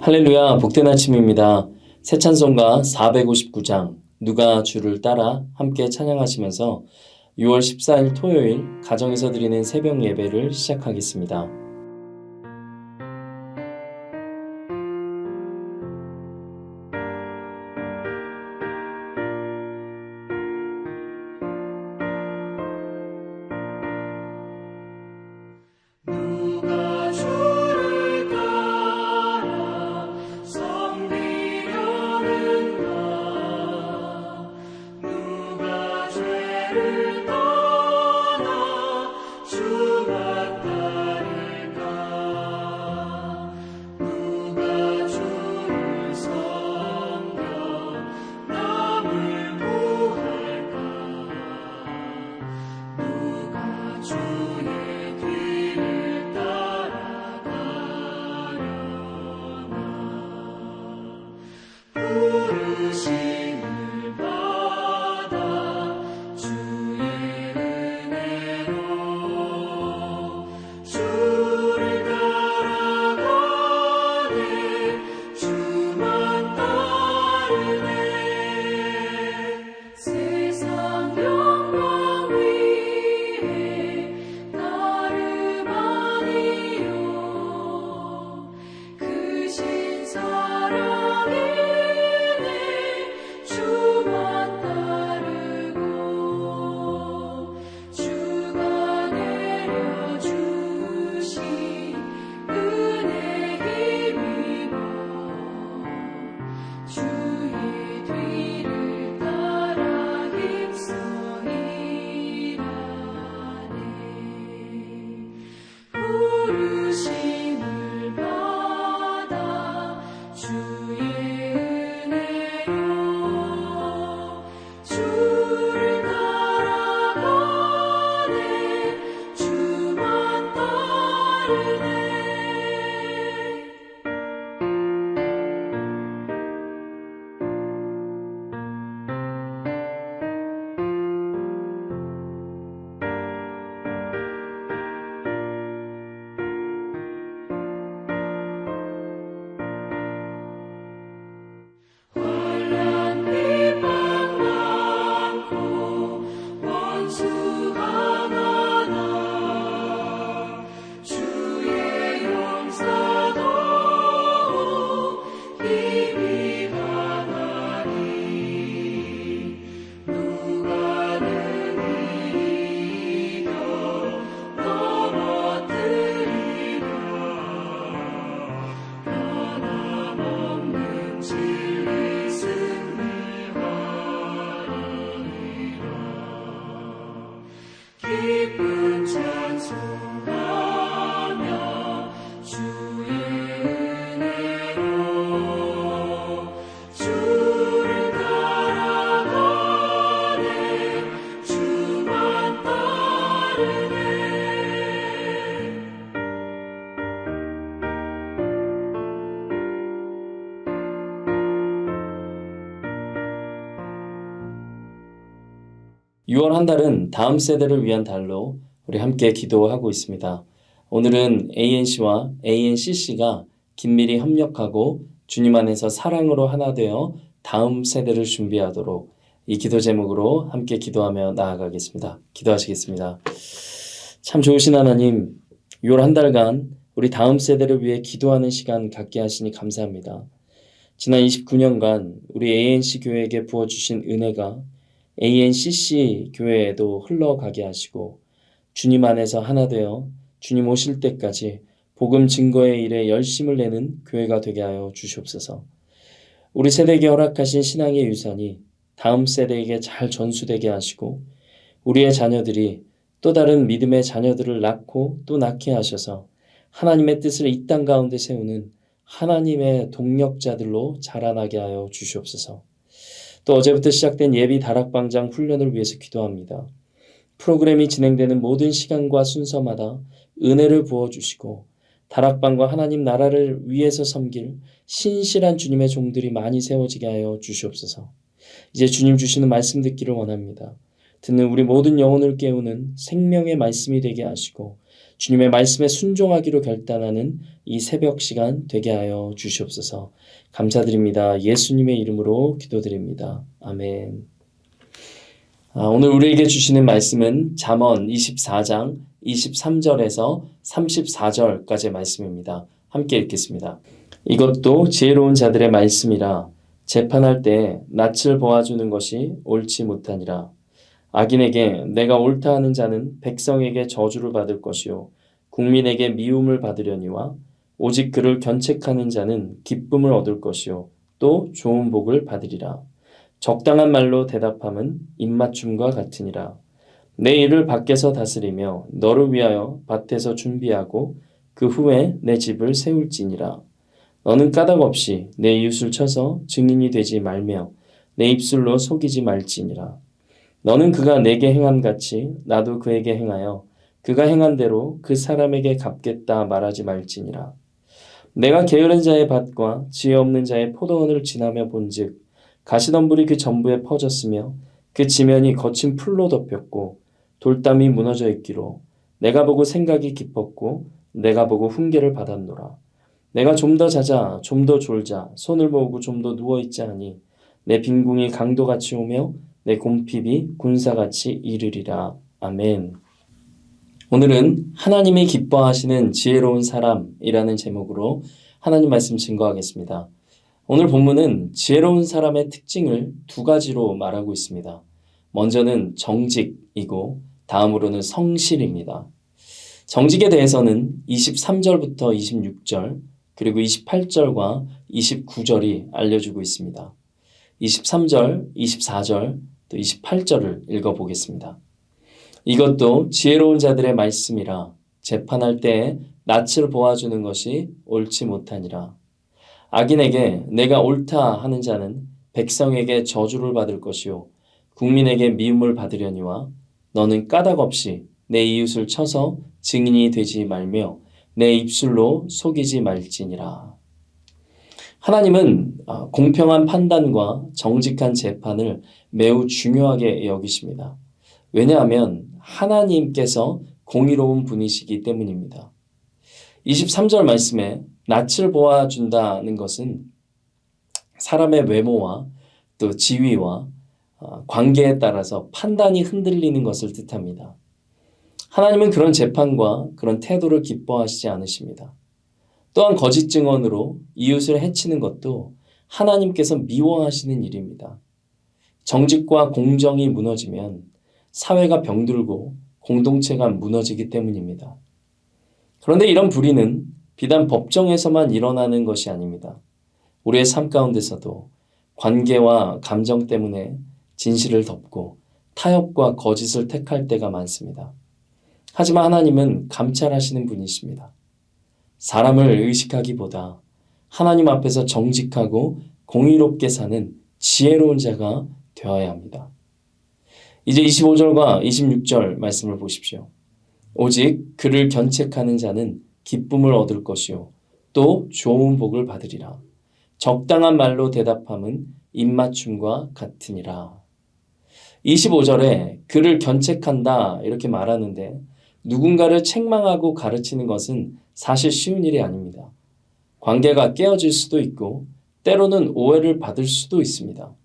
할렐루야, 복된 아침입니다. 새 찬송가 459장 누가 주를 따라 함께 찬양하시면서 6월 14일 토요일 가정에서 드리는 새벽 예배를 시작하겠습니다. 누가 주를 따라 섬기려는가 누가 죄를 떠나 주만 따를까 누가 주를 섬겨 남을 구할까 누가 주의 뒤를 따라가려나 부르심을 받아 주의 은혜로 주를 따라가네 주만 따르네 세상 영광 위에 나름 아니요 크신 사랑이네 주만 따르고 주가 내려주신 은혜 힘입어 주의 뒤를 따라 힘써 일하네 부르심을 받아 주의 은혜로 주를 따라가네 주만 따르네 환난 비방 많고 원수가 많아 주의 용사도 힘이 강하니 누가 능히 이겨 넘어뜨리랴 변함없는 진리 승리하리라 기쁜 찬송하며 주의 은혜로 주를 따라가네 주만 따르네 유 월 한 달은 다음 세대를 위한 달로 우리 함께 기도하고 있습니다. 오늘은 ANC와 ANCC가 긴밀히 협력하고 주님 안에서 사랑으로 하나 되어 다음 세대를 준비하도록 이 기도 제목으로 함께 기도하며 나아가겠습니다. 기도하시겠습니다. 참 좋으신 하나님, 6월 한 달간 우리 다음 세대를 위해 기도하는 시간 갖게 하시니 감사합니다. 지난 29년간 우리 ANC 교회에게 부어주신 은혜가 ANCC 교회에도 흘러가게 하시고 주님 안에서 하나 되어 주님 오실 때까지 복음 증거의 일에 열심을 내는 교회가 되게 하여 주시옵소서. 우리 세대에게 허락하신 신앙의 유산이 다음 세대에게 잘 전수되게 하시고 우리의 자녀들이 또 다른 믿음의 자녀들을 낳고 또 낳게 하셔서 하나님의 뜻을 이 땅 가운데 세우는 하나님의 동력자들로 자라나게 하여 주시옵소서. 또 어제부터 시작된 예비 다락방장 훈련을 위해서 기도합니다. 프로그램이 진행되는 모든 시간과 순서마다 은혜를 부어주시고 다락방과 하나님 나라를 위해서 섬길 신실한 주님의 종들이 많이 세워지게 하여 주시옵소서. 이제 주님 주시는 말씀 듣기를 원합니다. 듣는 우리 모든 영혼을 깨우는 생명의 말씀이 되게 하시고 주님의 말씀에 순종하기로 결단하는 이 새벽 시간 되게 하여 주시옵소서. 감사드립니다. 예수님의 이름으로 기도드립니다. 아멘. 오늘 우리에게 주시는 말씀은 잠언 24장 23절에서 34절까지의 말씀입니다. 함께 읽겠습니다. 이것도 지혜로운 자들의 말씀이라 재판할 때 낯을 보아주는 것이 옳지 못하니라. 악인에게 내가 옳다 하는 자는 백성에게 저주를 받을 것이요 국민에게 미움을 받으려니와 오직 그를 견책하는 자는 기쁨을 얻을 것이요 또 좋은 복을 받으리라. 적당한 말로 대답함은 입맞춤과 같으니라. 내 일을 밖에서 다스리며 너를 위하여 밭에서 준비하고 그 후에 내 집을 세울지니라. 너는 까닭 없이 내 이웃을 쳐서 증인이 되지 말며 내 입술로 속이지 말지니라. 너는 그가 내게 행함같이 나도 그에게 행하여 그가 행한 대로 그 사람에게 갚겠다 말하지 말지니라. 내가 게으른 자의 밭과 지혜 없는 자의 포도원을 지나며 본즉 가시덤불이 그 전부에 퍼졌으며 그 지면이 거친 풀로 덮였고 돌담이 무너져 있기로 내가 보고 생각이 깊었고 내가 보고 훈계를 받았노라. 내가 좀 더 자자 좀 더 졸자 손을 모으고 좀 더 누워있자 하니 내 빈궁이 강도같이 오며 내 곰핍이 군사같이 이르리라. 아멘. 오늘은 하나님이 기뻐하시는 지혜로운 사람이라는 제목으로 하나님 말씀 증거하겠습니다. 오늘 본문은 지혜로운 사람의 특징을 두 가지로 말하고 있습니다. 먼저는 정직이고 다음으로는 성실입니다. 정직에 대해서는 23절부터 26절 그리고 28절과 29절이 알려주고 있습니다. 23절, 24절, 또 28절을 읽어보겠습니다. 이것도 지혜로운 자들의 말씀이라 재판할 때에 낯을 보아주는 것이 옳지 못하니라. 악인에게 내가 옳다 하는 자는 백성에게 저주를 받을 것이요 국민에게 미움을 받으려니와 너는 까닭 없이 내 이웃을 쳐서 증인이 되지 말며 내 입술로 속이지 말지니라. 하나님은 공평한 판단과 정직한 재판을 매우 중요하게 여기십니다. 왜냐하면 하나님께서 공의로운 분이시기 때문입니다. 23절 말씀에 낯을 보아준다는 것은 사람의 외모와 또 지위와 관계에 따라서 판단이 흔들리는 것을 뜻합니다. 하나님은 그런 재판과 그런 태도를 기뻐하시지 않으십니다. 또한 거짓 증언으로 이웃을 해치는 것도 하나님께서 미워하시는 일입니다. 정직과 공정이 무너지면 사회가 병들고 공동체가 무너지기 때문입니다. 그런데 이런 불의는 비단 법정에서만 일어나는 것이 아닙니다. 우리의 삶 가운데서도 관계와 감정 때문에 진실을 덮고 타협과 거짓을 택할 때가 많습니다. 하지만 하나님은 감찰하시는 분이십니다. 사람을 의식하기보다 하나님 앞에서 정직하고 공의롭게 사는 지혜로운 자가 되어야 합니다. 이제 25절과 26절 말씀을 보십시오. 오직 그를 견책하는 자는 기쁨을 얻을 것이요 또 좋은 복을 받으리라. 적당한 말로 대답함은 입맞춤과 같으니라. 25절에 그를 견책한다 이렇게 말하는데 누군가를 책망하고 가르치는 것은 사실 쉬운 일이 아닙니다. 관계가 깨어질 수도 있고 때로는 오해를 받을 수도 있습니다.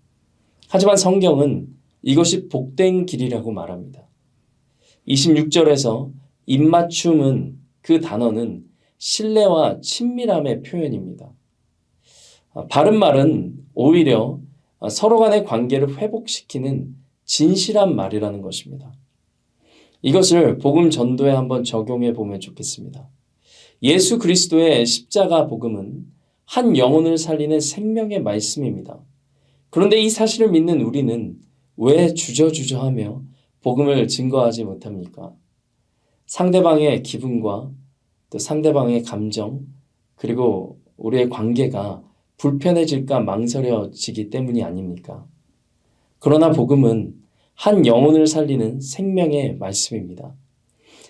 하지만 성경은 이것이 복된 길이라고 말합니다. 26절에서 입맞춤은 그 단어는 신뢰와 친밀함의 표현입니다. 바른 말은 오히려 서로 간의 관계를 회복시키는 진실한 말이라는 것입니다. 이것을 복음 전도에 한번 적용해 보면 좋겠습니다. 예수 그리스도의 십자가 복음은 한 영혼을 살리는 생명의 말씀입니다. 그런데 이 사실을 믿는 우리는 왜 주저주저하며 복음을 증거하지 못합니까? 상대방의 기분과 또 상대방의 감정 그리고 우리의 관계가 불편해질까 망설여지기 때문이 아닙니까? 그러나 복음은 한 영혼을 살리는 생명의 말씀입니다.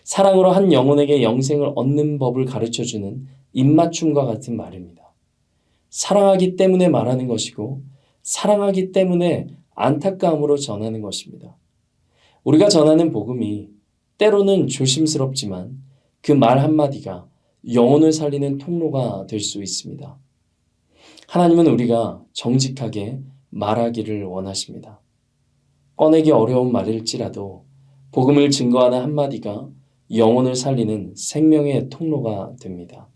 사랑으로 한 영혼에게 영생을 얻는 법을 가르쳐주는 입맞춤과 같은 말입니다. 사랑하기 때문에 말하는 것이고 사랑하기 때문에 안타까움으로 전하는 것입니다. 우리가 전하는 복음이 때로는 조심스럽지만 그 말 한마디가 영혼을 살리는 통로가 될 수 있습니다. 하나님은 우리가 정직하게 말하기를 원하십니다. 꺼내기 어려운 말일지라도 복음을 증거하는 한마디가 영혼을 살리는 생명의 통로가 됩니다.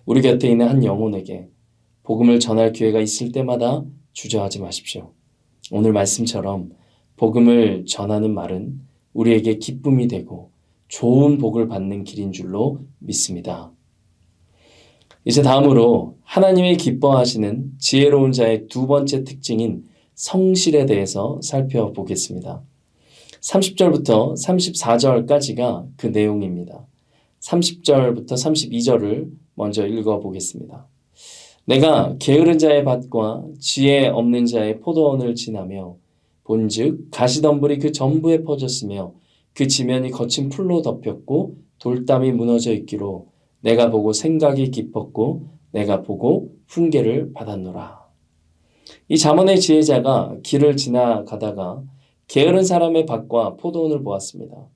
우리 곁에 있는 한 영혼에게 복음을 전할 기회가 있을 때마다 주저하지 마십시오. 오늘 말씀처럼 복음을 전하는 말은 우리에게 기쁨이 되고 좋은 복을 받는 길인 줄로 믿습니다. 이제 다음으로 하나님이 기뻐하시는 지혜로운 자의 두 번째 특징인 성실에 대해서 살펴보겠습니다. 30절부터 34절까지가 그 내용입니다. 30절부터 32절을 먼저 읽어보겠습니다. 내가 게으른 자의 밭과 지혜 없는 자의 포도원을 지나며 본즉 가시덤불이 그 전부에 퍼졌으며 그 지면이 거친 풀로 덮였고 돌담이 무너져 있기로 내가 보고 생각이 깊었고 내가 보고 훈계를 받았노라. 이 잠언의 지혜자가 길을 지나가다가 게으른 사람의 밭과 포도원을 보았습니다.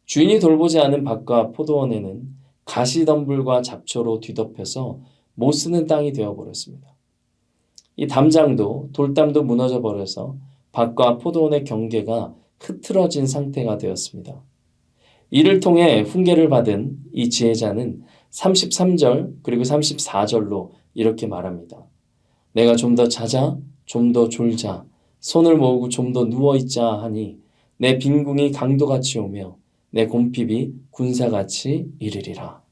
주인이 돌보지 않은 밭과 포도원에는 가시덤불과 잡초로 뒤덮여서 못 쓰는 땅이 되어버렸습니다. 이 담장도 돌담도 무너져 버려서 밭과 포도원의 경계가 흐트러진 상태가 되었습니다. 이를 통해 훈계를 받은 이 지혜자는 33절 그리고 34절로 이렇게 말합니다. 내가 좀 더 자자, 좀 더 졸자, 손을 모으고 좀 더 누워있자 하니 내 빈궁이 강도같이 오며 내 곰핍이 군사같이 이르리라.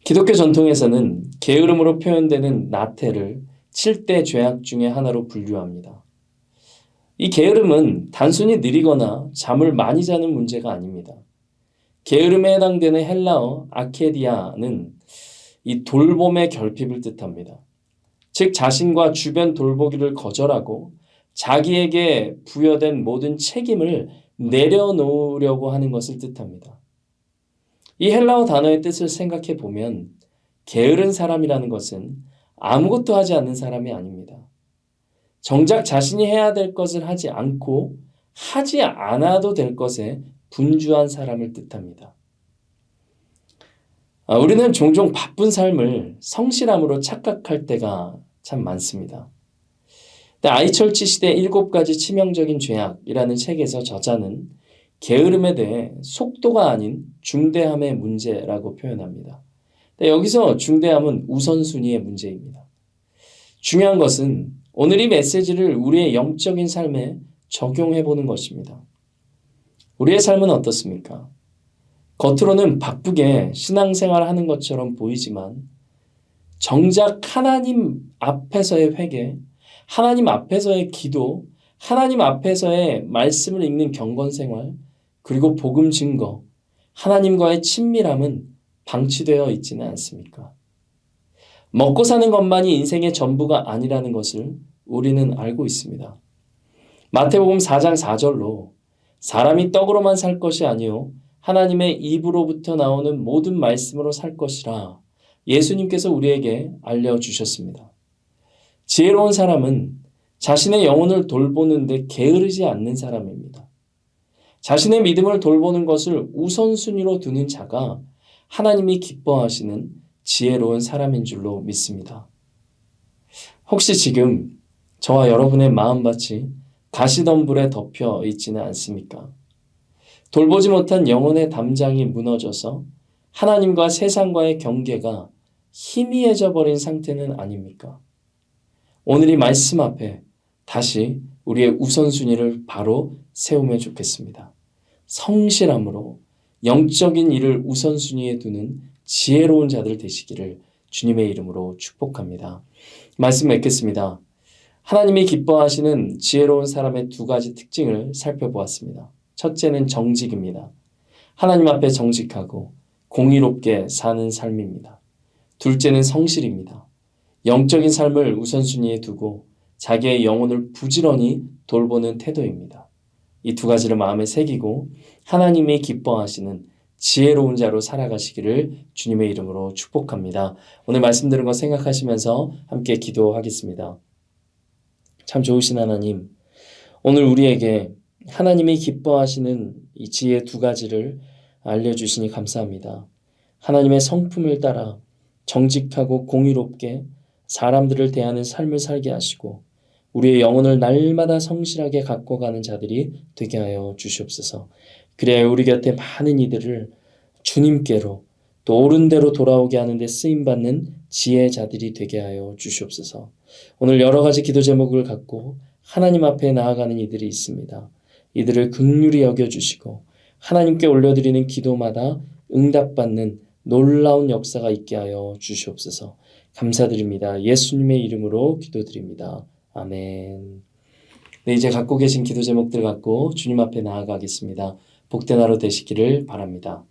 기독교 전통에서는 게으름으로 표현되는 나태를 7대 죄악 중에 하나로 분류합니다. 이 게으름은 단순히 느리거나 잠을 많이 자는 문제가 아닙니다. 게으름에 해당되는 헬라어 아케디아는 이 돌봄의 결핍을 뜻합니다. 즉 자신과 주변 돌보기를 거절하고 자기에게 부여된 모든 책임을 내려놓으려고 하는 것을 뜻합니다. 이 헬라어 단어의 뜻을 생각해 보면 게으른 사람이라는 것은 아무것도 하지 않는 사람이 아닙니다. 정작 자신이 해야 될 것을 하지 않고 하지 않아도 될 것에 분주한 사람을 뜻합니다. 우리는 종종 바쁜 삶을 성실함으로 착각할 때가 참 많습니다. 아이철치 시대 7가지 치명적인 죄악이라는 책에서 저자는 게으름에 대해 속도가 아닌 중대함의 문제라고 표현합니다. 여기서 중대함은 우선순위의 문제입니다. 중요한 것은 오늘 이 메시지를 우리의 영적인 삶에 적용해 보는 것입니다. 우리의 삶은 어떻습니까? 겉으로는 바쁘게 신앙생활을 하는 것처럼 보이지만 정작 하나님 앞에서의 회개, 하나님 앞에서의 기도, 하나님 앞에서의 말씀을 읽는 경건생활, 그리고 복음 증거, 하나님과의 친밀함은 방치되어 있지는 않습니까? 먹고 사는 것만이 인생의 전부가 아니라는 것을 우리는 알고 있습니다. 마태복음 4장 4절로 사람이 떡으로만 살 것이 아니요 하나님의 입으로부터 나오는 모든 말씀으로 살 것이라 예수님께서 우리에게 알려주셨습니다. 지혜로운 사람은 자신의 영혼을 돌보는 데 게으르지 않는 사람입니다. 자신의 믿음을 돌보는 것을 우선순위로 두는 자가 하나님이 기뻐하시는 지혜로운 사람인 줄로 믿습니다. 혹시 지금 저와 여러분의 마음밭이 가시덤불에 덮여 있지는 않습니까? 돌보지 못한 영혼의 담장이 무너져서 하나님과 세상과의 경계가 희미해져 버린 상태는 아닙니까? 오늘 이 말씀 앞에 다시 우리의 우선순위를 바로 세우면 좋겠습니다. 성실함으로 영적인 일을 우선순위에 두는 지혜로운 자들 되시기를 주님의 이름으로 축복합니다. 말씀 맺겠습니다. 하나님이 기뻐하시는 지혜로운 사람의 2가지 특징을 살펴보았습니다. 첫째는 정직입니다. 하나님 앞에 정직하고 공의롭게 사는 삶입니다. 둘째는 성실입니다. 영적인 삶을 우선순위에 두고 자기의 영혼을 부지런히 돌보는 태도입니다. 이 2가지를 마음에 새기고 하나님이 기뻐하시는 지혜로운 자로 살아가시기를 주님의 이름으로 축복합니다. 오늘 말씀 들은 거 생각하시면서 함께 기도하겠습니다. 참 좋으신 하나님, 오늘 우리에게 하나님이 기뻐하시는 이 지혜 2가지를 알려주시니 감사합니다. 하나님의 성품을 따라 정직하고 공의롭게 사람들을 대하는 삶을 살게 하시고 우리의 영혼을 날마다 성실하게 갖고 가는 자들이 되게 하여 주시옵소서. 그래야 우리 곁에 많은 이들을 주님께로 또 옳은 대로 돌아오게 하는데 쓰임받는 지혜자들이 되게 하여 주시옵소서. 오늘 여러 가지 기도 제목을 갖고 하나님 앞에 나아가는 이들이 있습니다. 이들을 긍휼히 여겨주시고 하나님께 올려드리는 기도마다 응답받는 놀라운 역사가 있게 하여 주시옵소서. 감사드립니다. 예수님의 이름으로 기도드립니다. 아멘. 네, 이제 갖고 계신 기도 제목들 갖고 주님 앞에 나아가겠습니다. 복된 하루 되시기를 바랍니다.